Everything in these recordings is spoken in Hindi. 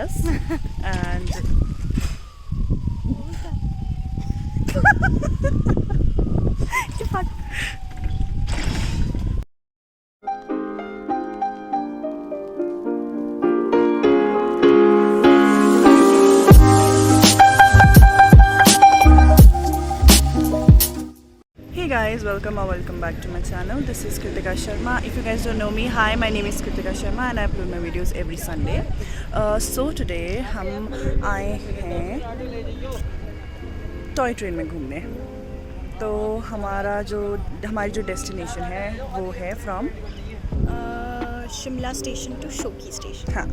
us and Hey guys, welcome back to my channel. This is Kritika Sharma. If you guys don't know me, hi, my name is Kritika Sharma and I upload my videos every Sunday. So today हम आए हैं टॉय ट्रेन में घूमने. तो हमारी जो डेस्टिनेशन है वो है from Shimla station to Shoghi station. हाँ,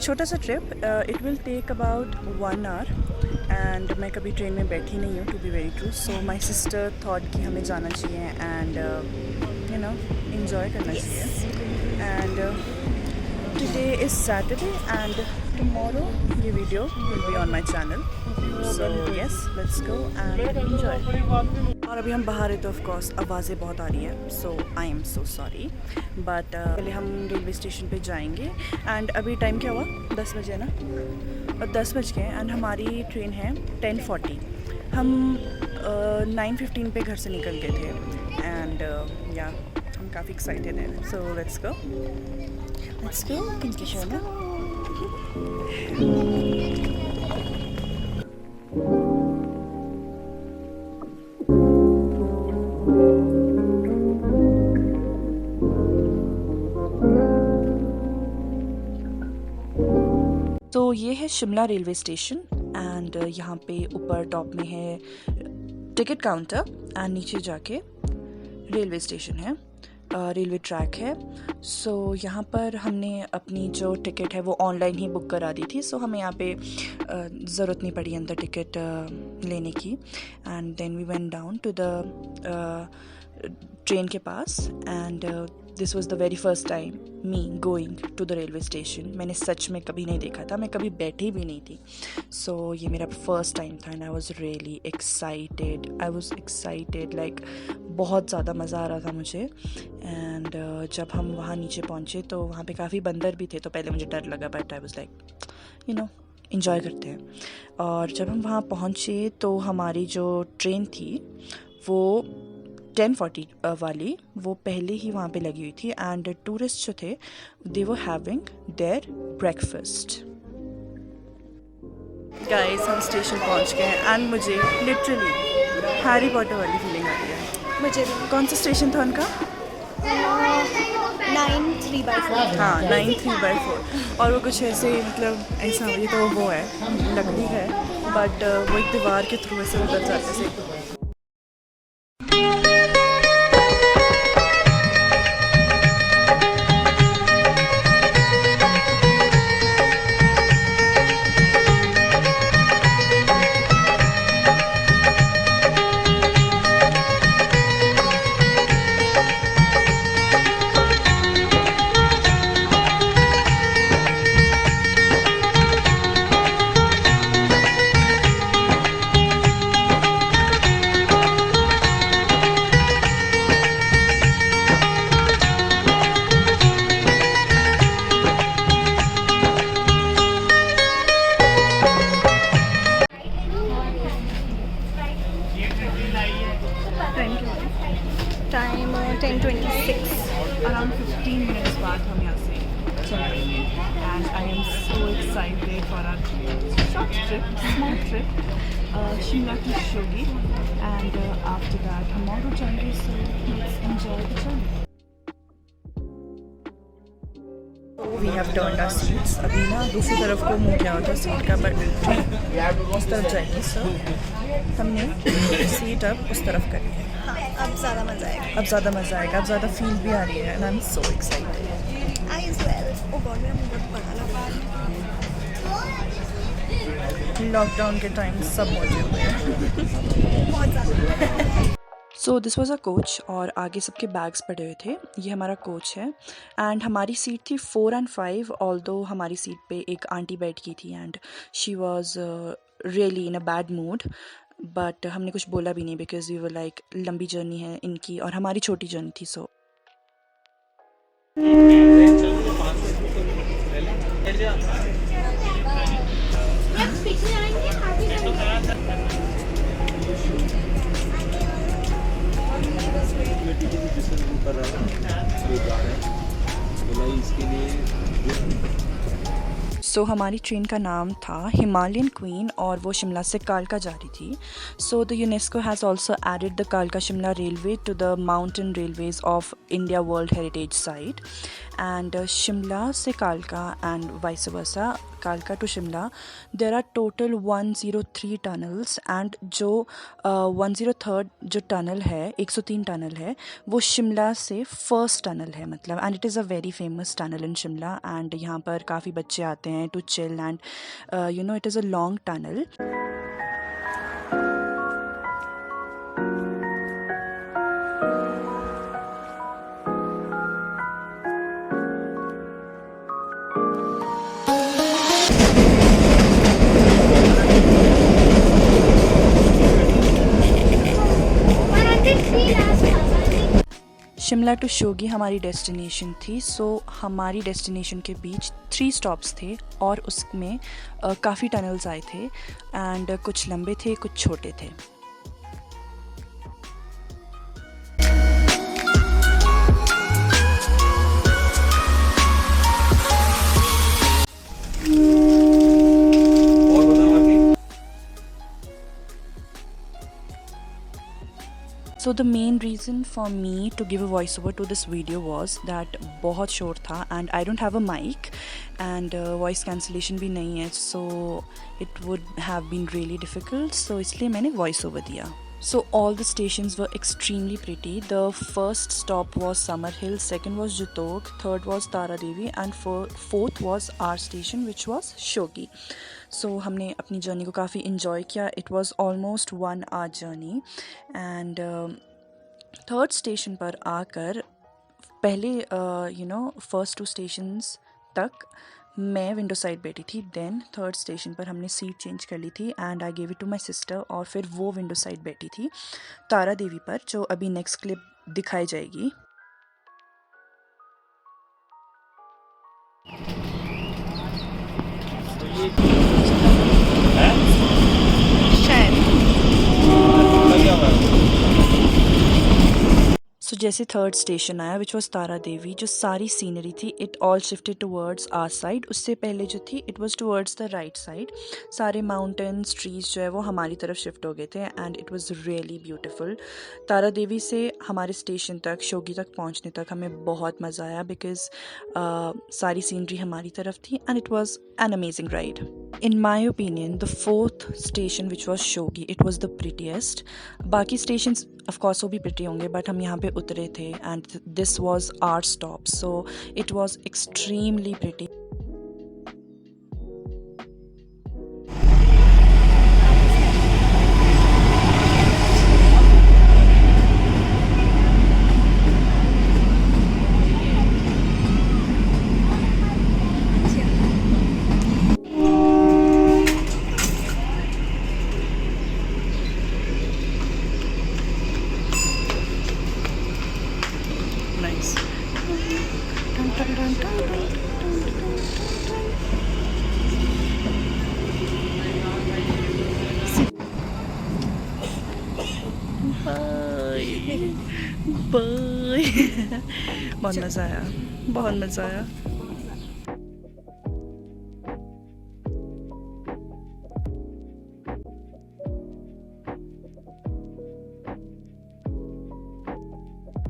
छोटा सा trip. It will take about 1 hour and मैं कभी ट्रेन में बैठी नहीं हूँ, to be very true. So my sister thought कि हमें जाना चाहिए एंड यू नो इन्जॉय करना चाहिए. And today is Saturday and tomorrow ये video will be on my channel. So yes, let's go and enjoy. और अभी हम बाहर हैं तो ऑफकोर्स आवाज़ें बहुत आ रही हैं, so I am so sorry. But पहले हम रेलवे स्टेशन पे जाएंगे. एंड अभी टाइम क्या हुआ? 10 बजे ना, और 10 बज गए एंड हमारी ट्रेन है 10:40. हम 9:15 पे घर से निकल गए थे एंड या हम काफ़ी एक्साइटेड हैं. सो लेट्स गो किनकी शर्मा. तो ये है शिमला रेलवे स्टेशन एंड यहाँ पे ऊपर टॉप में है टिकट काउंटर एंड नीचे जाके रेलवे स्टेशन है, रेलवे ट्रैक है. सो यहाँ पर हमने अपनी जो टिकट है वो ऑनलाइन ही बुक करा दी थी. सो हमें यहाँ पे ज़रूरत नहीं पड़ी अंदर टिकट लेने की. And then we went down to the train के पास and this was the very first time me going to the railway station. मैंने सच में कभी नहीं देखा था, मैं कभी बैठी भी नहीं थी. सो ये मेरा फर्स्ट टाइम था and I was really excited like बहुत ज़्यादा मज़ा आ रहा था मुझे. एंड जब हम वहाँ नीचे पहुँचे तो वहाँ पे काफ़ी बंदर भी थे, तो पहले मुझे डर लगा but I was like you know enjoy करते हैं. और जब हम वहाँ पहुँचे तो हमारी जो ट्रेन थी वो 10:40 वाली वो पहले ही वहाँ पे लगी हुई थी एंड टूरिस्ट जो थे they were having their breakfast. Guys हम स्टेशन पहुँच गए एंड मुझे लिटरली हैरी पॉटर वाली फीलिंग आ रही है. मुझे कौन सा स्टेशन था उनका? 9:03/4. हाँ, 9:03/4. और वो कुछ ऐसे मतलब ऐसा ये तो वो है लकड़ी है बट वो एक दीवार के थ्रू ऐसे उतर जाते से. टाइम 10:26. अराउंड 15 मिनट्स बाद हम यहाँ से चल रहे हैं and I am so excited for our short trip, small trip Shimla to Shoghi and after that हम और जाएंगे. So let's enjoy the journey. We have turned our seats. अभी ना दूसरी तरफ को मुँह किया होता सीट का बट उस तरफ जाएंगे. सो हमने सीट अब उस तरफ करी है. अब ज़्यादा मज़ा आएगा. अब ज़्यादा फील भी आ रही है and I am so excited. I as well. Oh god, मेरा मुंह बहुत बड़ा लगा. लॉकडाउन के टाइम सब मौजे हुए हैं. बहुत ज़्यादा. So this was a coach और आगे सबके बैग्स पड़े हुए थे. ये हमारा कोच है एंड हमारी सीट थी 4 and 5. ऑल्दो हमारी सीट पे एक आंटी बैठ की थी and she was really in a bad mood. But हमने कुछ बोला भी नहीं बिकॉज वी वर लाइक लंबी जर्नी है इनकी और हमारी छोटी जर्नी थी. सो सो हमारी ट्रेन का नाम था हिमालयन क्वीन और वो शिमला से कालका जा रही थी. So the UNESCO has also added the कालका Shimla railway to the mountain railways of India world heritage site. And Shimla से कालका and vice versa, कालका to Shimla, there are total 103 tunnels and जो 103rd जो टनल है 103 टनल है वो शिमला से फर्स्ट टनल है मतलब. And it is a very famous tunnel in Shimla and यहाँ पर काफ़ी बच्चे आते हैं to chill and you know it is a long tunnel. Shimla to Shoghi हमारी डेस्टिनेशन थी. सो हमारी डेस्टिनेशन के बीच 3 स्टॉप्स थे और उसमें काफ़ी टनल्स आए थे एंड कुछ लंबे थे कुछ छोटे थे. So the main reason for me to give a voiceover to this video was that बहुत शोर था and I don't have a mic and voice cancellation भी नहीं है, so it would have been really difficult, so इसलिए मैंने voiceover दिया. So all the stations were extremely pretty. The first stop was Summer Hill, second was Jutok, third was Tara Devi and fourth was our station which was Shoghi. So हमने अपनी जर्नी को काफ़ी इन्जॉय किया. It was almost 1 hour journey and third station पर आकर पहले यू नो फर्स्ट 2 स्टेशंस तक मैं विंडो साइड बैठी थी. देन थर्ड स्टेशन पर हमने सीट चेंज कर ली थी and I gave it to my sister और फिर वो विंडो साइड बैठी थी तारा देवी पर जो अभी नेक्स्ट क्लिप दिखाई जाएगी. सो जैसे थर्ड स्टेशन आया विच वॉज तारा देवी, जो सारी सीनरी थी it all shifted towards our side. उससे पहले जो थी it was towards the right side. सारे माउंटेन्स ट्रीज जो है वो हमारी तरफ शिफ्ट हो गए थे and it was really beautiful. Tara Devi से हमारे स्टेशन तक शोगी तक पहुंचने तक हमें बहुत मज़ा आया बिकॉज सारी सीनरी हमारी तरफ थी and it was an amazing ride. In my opinion, the fourth station which was Shoghi, it was the prettiest. बाकी stations of course वो भी pretty होंगे but हम यहाँ पे उतरे थे and this was our stop, so it was extremely pretty. Nice. Bye बहुत मज़ा आया, बहुत मज़ा आया.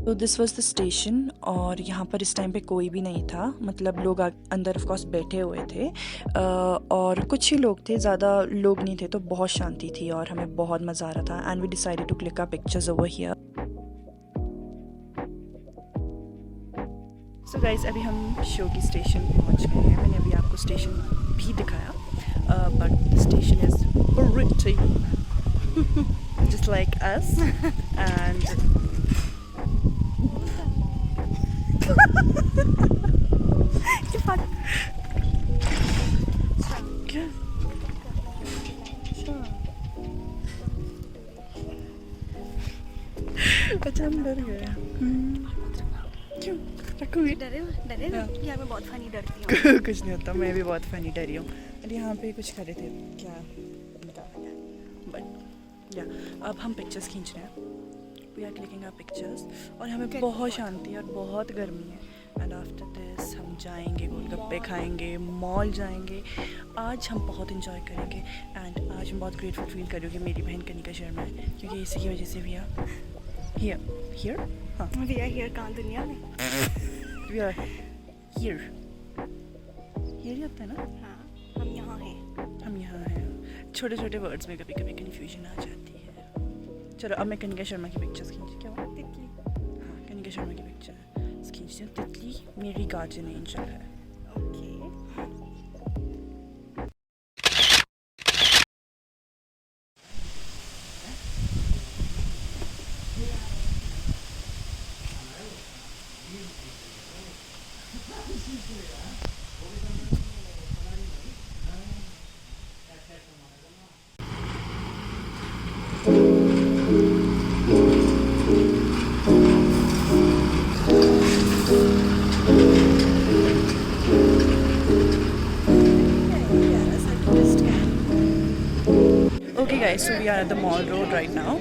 तो दिस वॉज द स्टेशन और यहाँ पर इस टाइम पे कोई भी नहीं था, मतलब लोग अंदर ऑफ कोर्स बैठे हुए थे और कुछ ही लोग थे, ज़्यादा लोग नहीं थे, तो बहुत शांति थी और हमें बहुत मज़ा आ रहा था and we decided to click a pictures over here. So guys अभी हम शोगी स्टेशन पहुँच गए हैं. मैंने अभी आपको स्टेशन भी दिखाया but station is pretty just like us and क्या अच्छा हम डर गए. क्यों डरे ना यार, मैं बहुत फनी डरती हूँ. कुछ नहीं होता, मैं भी बहुत फनी डरी हूँ. अरे यहाँ पे कुछ कर रहे थे क्या बट या अब हम पिक्चर्स खींच रहे हैं. We are clicking our pictures और यहाँ पे बहुत शांति है और बहुत गर्मी है एंड आफ्टर दिस हम जाएंगे, गोलगप्पे खाएंगे, मॉल जाएंगे। आज हम बहुत इंजॉय करेंगे एंड आज मैं बहुत ग्रेटफुल फील कर रही हूँ कि मेरी बहन कनिका शर्मा है, क्योंकि इसी की वजह से भी हियर हाँ वी आर हियर कहाँ दुनिया में? वी आर हियर ही होता है ना। हाँ, हम यहाँ हैं। हम यहाँ हैं। छोटे छोटे वर्ड्स में कभी कभी कन्फ्यूजन आ जाती है। चलो अब मैं कनिका शर्मा की पिक्चर्स खींची। क्या हुआ? तितली। हाँ, कनिका शर्मा की पिक्चर खींचती हूँ। तितली मेरी गार्जियन एंजल है। Okay. Okay guys, so we are at the mall road right now.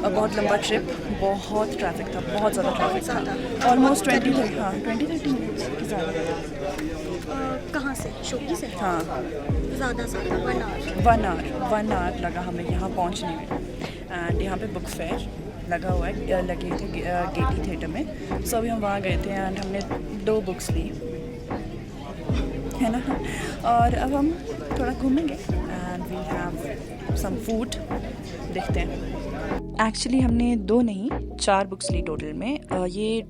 बहुत लंबा ट्रिप, बहुत ट्रैफिक था, बहुत ज़्यादा ट्रैफिक था। ऑलमोस्ट 20-30 मिनट्स की ज़्यादा। कहाँ से? शोगी से? हाँ, ज़्यादा 1 आवर लगा हमें यहाँ पहुँचने में। एंड यहाँ पे बुक फेयर लगा हुआ है, लगे थे गेटी थिएटर में। सो अभी हम वहाँ गए थे एंड हमने 2 बुक्स ली, है ना। और अब हम थोड़ा घूमेंगे and we have some food, देखते हैं। एक्चुअली हमने 2 नहीं 4 बुक्स ली टोटल में। ये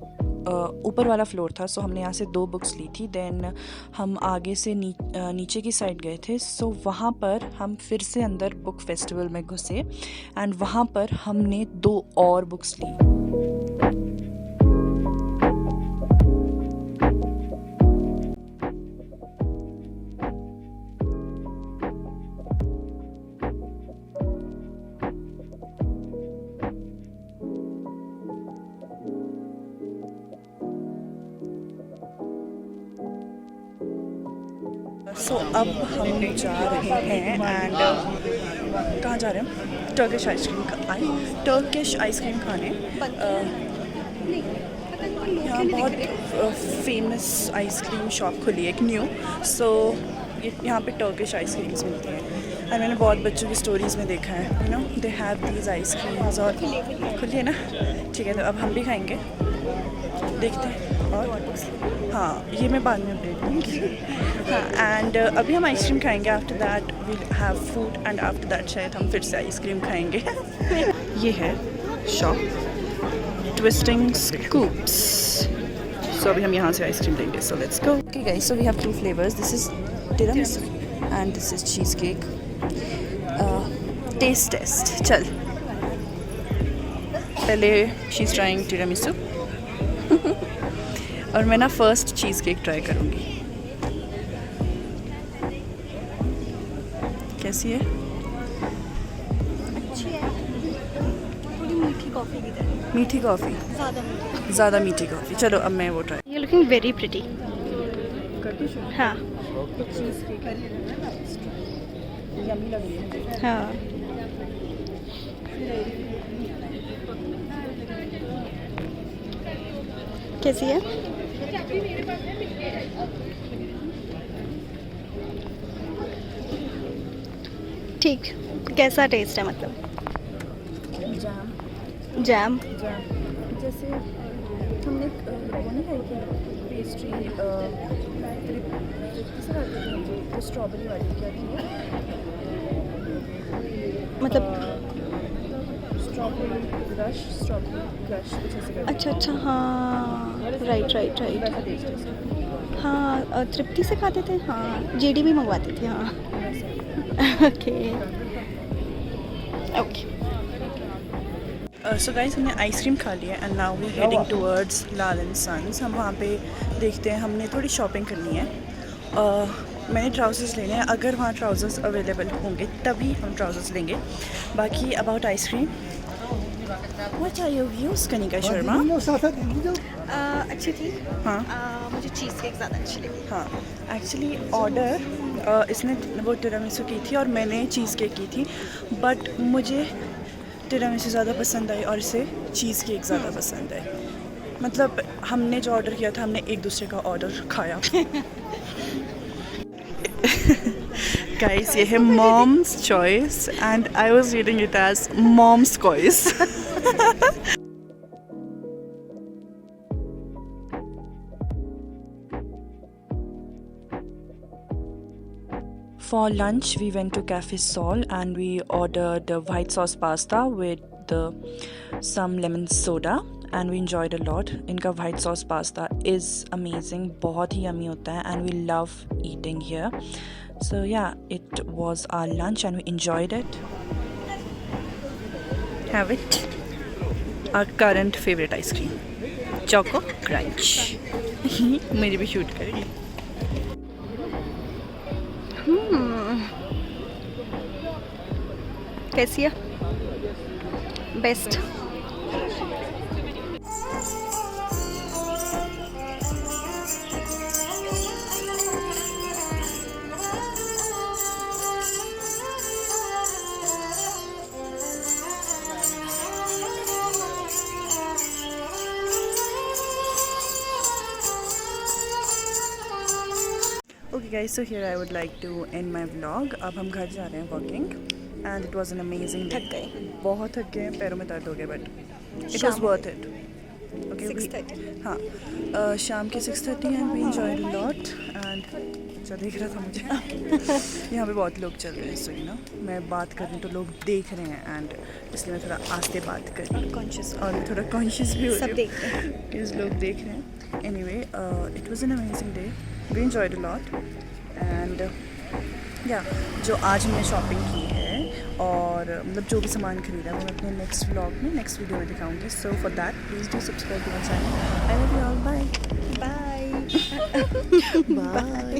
ऊपर वाला फ्लोर था, सो हमने यहाँ से 2 बुक्स ली थी। देन हम आगे से नीचे की साइड गए थे, सो वहाँ पर हम फिर से अंदर बुक फेस्टिवल में घुसे एंड वहाँ पर हमने 2 और बुक्स ली। सो अब हम जा रहे हैं एंड कहाँ जा रहे हैं हम? टर्किश आइसक्रीम खाने। यहाँ बहुत फेमस आइसक्रीम शॉप खुली है, एक न्यू। सो यहाँ पे टर्किश आइसक्रीम्स मिलती हैं और मैंने बहुत बच्चों की स्टोरीज़ में देखा है, you know they have these ice creams. और खुली है ना, ठीक है। तो अब हम भी खाएंगे, देखते हैं। और हाँ, ये मैं बाद में अपडेट दूँगी। हाँ, एंड अभी हम आइसक्रीम खाएंगे। After that we'll have food and after that शायद हम फिर से आइसक्रीम खाएंगे। ये है शॉप ट्विस्टिंग स्कूप्स। सो अभी हम यहाँ से आइसक्रीम लेंगे। So let's go. Okay guys, so we have 2 flavours. This is tiramisu and this is cheesecake. Taste चल, पहले शी इज़ ट्राइंग टिरामिसू और मैं ना फर्स्ट चीज़ केक ट्राई करूँगी। कैसी है? अच्छी है। थोड़ी मीठी कॉफ़ी की तरह। मीठी कॉफ़ी, ज़्यादा मीठी कॉफ़ी। चलो अब मैं वो try. You looking very pretty. हाँ चीज़ केक यम्मी लग रही है। हाँ। कैसी है? ठीक। कैसा टेस्ट है मतलब? जैम। जैसे हमने वो नहीं खाई थी पेस्ट्री, जो स्ट्रॉबेरी वाली, क्या थी मतलब स्ट्रॉबेरी क्रश कुछ ऐसे करके। अच्छा हाँ, राइट। वैसा टेस्ट है इसका। हाँ, तृप्ति से खाते थे। हाँ, जेडी भी मंगवाते थे। हाँ। ओके। सो गाइस, हमने आइसक्रीम खा लिया and now we heading towards Lal and Sons. हम वहाँ पे देखते हैं, हमने थोड़ी शॉपिंग करनी है। मैंने ट्राउज़र्स लेने हैं, अगर वहाँ ट्राउज़र्स अवेलेबल होंगे तभी हम ट्राउज़र्स लेंगे। बाकी about ice cream, what are your views Kanika Sharma? अच्छी थी। हाँ मुझे चीज़ केक ज़्यादा अच्छी लगी। हाँ, एक्चुअली ऑर्डर इसने वो टिरामिसू की थी और मैंने चीज़ केक की थी, बट मुझे टिरामिसू ज़्यादा पसंद आई और इसे चीज़ केक ज़्यादा पसंद है। मतलब हमने जो ऑर्डर किया था हमने एक दूसरे का ऑर्डर खाया। गाइस ये है mom's choice and I was reading it as mom's choice. For lunch, we went to Cafe Sol and we ordered white sauce pasta with some lemon soda and we enjoyed a lot. इनका white sauce pasta is amazing, बहुत ही yummy होता है and we love eating here. So yeah, it was our lunch and we enjoyed it. Have it. Our current favorite ice cream, Choco Crunch. मेरी भी शूट करेगी. कैसी है? Best. Okay guys, so here I would like to end my vlog. अब हम घर जा रहे हैं walking and it was an amazing day. थक गए. बहुत थक गए, पैरों में दर्द हो गया but it was शाम worth it. Okay, 6:30. हाँ, शाम के 6:30 and we enjoyed a lot and अच्छा देख रहा था मुझे. यहाँ पे बहुत लोग चल रहे हैं, so you know मैं बात कर रही हूँ तो लोग देख रहे हैं and इसलिए मैं थोड़ा आस्ते बात कर रही हूँ कॉन्शियस और मैं थोड़ा कॉन्शियस भी हो रही हूँ. सब देख रहे हैं. इस लोग देख रहे हैं. Anyway, it was an amazing day. We enjoyed a lot and yeah, जो आज हमने शॉपिंग की है और मतलब जो भी सामान खरीदा है वो मैं अपने नेक्स्ट व्लॉग में नेक्स्ट वीडियो में दिखाऊंगी. So for that please do subscribe to my channel. I love you all. Bye bye. Bye.